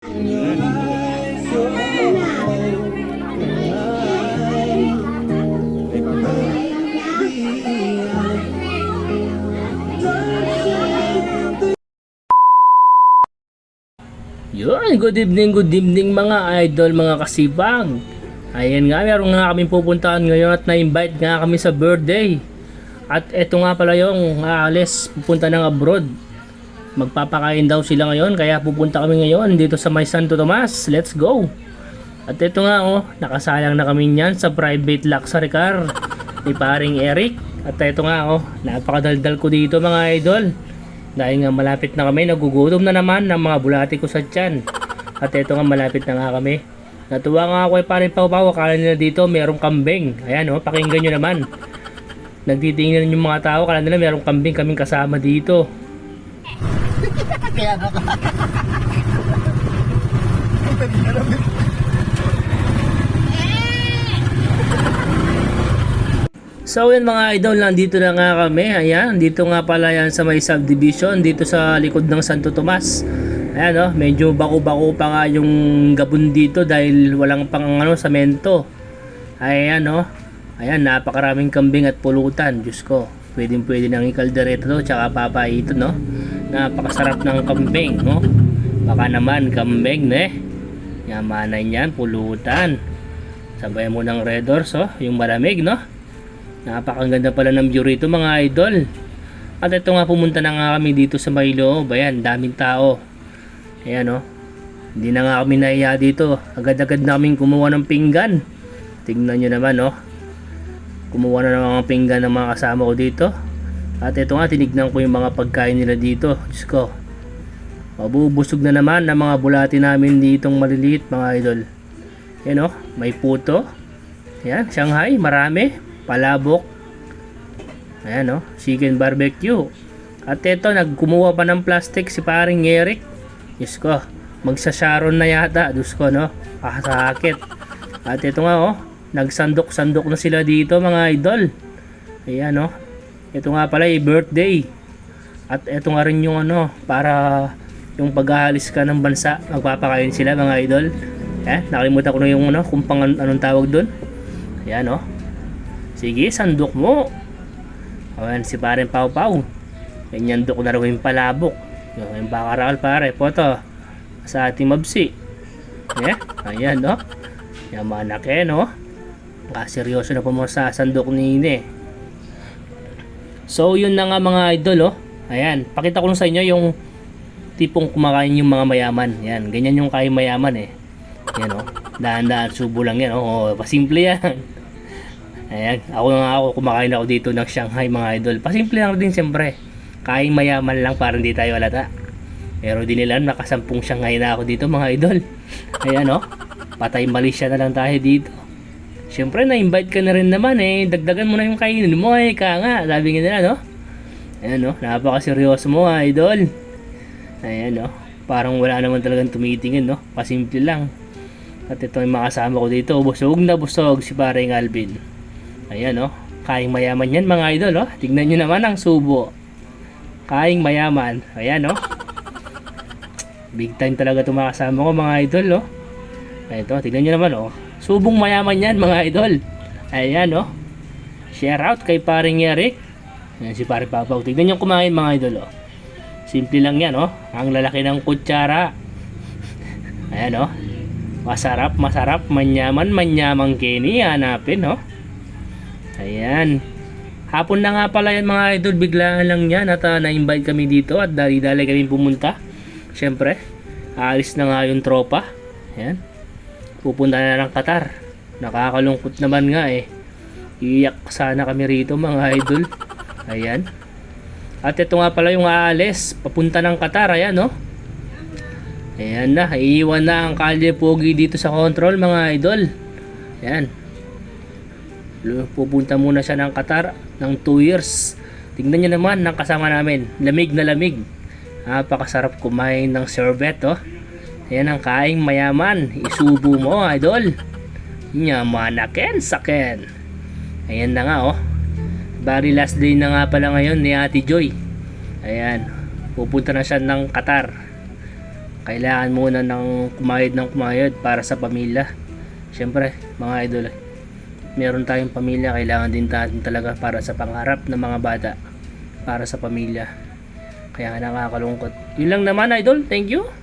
Yun, good evening mga idol, mga kasibang. Ayan nga, meron nga kaming pupuntahan ngayon at na-invite nga kami sa birthday. At eto nga pala yung aalis, pupunta ng abroad. Magpapakain daw sila ngayon, kaya pupunta kami ngayon dito sa may Santo Tomas. Let's go! At eto nga nakasalang na kami niyan sa private luxury car ni paring Eric. At eto nga napakadaldal ko dito mga idol. Dahil nga malapit na kami, nagugutom na naman ng mga bulati ko sa tiyan. At eto nga malapit na nga kami. Natuwa nga ako paring Pau-Pau, akala nila dito merong kambing. Ayan pakinggan nyo naman. Nagtitingnan yung mga tao, akala nila merong kambing kaming kasama dito. Kaya ba? So yun mga idol, nandito na nga kami. Ayan, dito nga pala yan sa may subdivision, dito sa likod ng Santo Tomas. Ayan medyo bako-bako pa nga yung gabon dito dahil walang pang semento. Ayan ayan, napakaraming kambing at pulutan. Diyos ko, pwede nang ikaldereta to, tsaka papaitot Napakasarap ng kambing Baka naman kambing Yamanay niyan, pulutan. Sabay mo ng Red Horse yung malamig Napakaganda pala ng view rito mga idol. At ito nga, pumunta na nga kami dito sa may loob. Ayan, daming tao. Ayan hindi na nga kami nahiya dito. Agad-agad na kaming kumuha ng pinggan. Tingnan nyo naman kumuha na ng mga pinggan ng mga kasama ko dito. At ito nga, tinignan ko yung mga pagkain nila dito. Diyos ko, mabubusog na naman ng mga bulati namin ditong maliliit mga idol. Ayan may puto. Ayan, Shanghai, marami. Palabok. Ayan chicken barbecue. At ito, nagkumuha pa ng plastic si paring Eric. Diyos ko, magsasharon na yata. Diyos ko kakasakit. At ito nga nagsandok-sandok na sila dito mga idol. Ayan ito nga pala birthday. At ito nga rin yung para yung paghahalis ka ng bansa, magpapakain sila mga idol. Nakalimutan ko na yung kung pang anong tawag doon. Ayan sige, sandok mo. Ayan, si paring Pau-Pau. Ganyandok na rin yung palabok. Yung bakarakal pare, poto. Sa ating mabsi. Ayan Yaman seryoso na po mo sa sandok ni Ine. So, yun na nga mga idol Ayan, pakita ko lang sa inyo yung tipong kumakain yung mga mayaman. Yan, ganyan yung kain mayaman Yan dahan-dahan, subo lang yan pasimple yan. Ayan, ako kumakain ako dito ng Shanghai mga idol. Pasimple lang din siyempre. Kain mayaman lang para hindi tayo alata. Pero di nila nakasampung Shanghai na ako dito mga idol. Ayan patay Malaysia na lang tayo dito. Siyempre na-invite ka na rin naman dagdagan mo na yung kainin mo nga. Sabi nga nila Ayan napakaseryoso mo idol. Ayan parang wala naman talagang tumitingin pasimple lang. At ito yung makasama ko dito. Busog na busog si paring Alvin. Ayan kaing mayaman yan mga idol Tignan nyo naman ang subo. Kaing mayaman. Ayan big time talaga itong makasama ko mga idol Ito, tignan nyo naman subong mayaman yan mga idol. Ayan share out kay paring Eric. Ayan si paring Pau-Pau. Tignan nyo kumain mga idol simple lang yan ang lalaki ng kutsara. Ayan masarap, manyamang Kenny. Hanapin Ayan. Hapon na nga pala yan mga idol. Biglaan lang yan at na-invite kami dito at dali-dali kami pumunta. Siyempre, aalis na nga yung tropa. Ayan. Pupunta na ng Qatar. Nakakalungkot naman nga Iyak sana kami rito mga idol. Ayan. At ito nga pala yung aalis. Papunta ng Qatar. Ayan Ayan na. Iiwan na ang Kalye Pogi dito sa control mga idol. Ayan. Pupunta muna siya ng Qatar ng 2 years. Tingnan nyo naman ng kasama namin. Lamig na lamig. Napakasarap kumain ng sorbet Ayan ang kaing mayaman. Isubo mo idol. Nyamanaken saken. Ayan na nga bari last day na nga pala ngayon ni Ate Joy. Ayan, pupunta na siya ng Qatar. kailangan muna ng kumayod para sa pamilya. Siyempre, mga idol, meron tayong pamilya, kailangan din natin talaga para sa pangarap ng mga bata, para sa pamilya. Kaya nakakalungkot. Yun lang naman, idol. Thank you.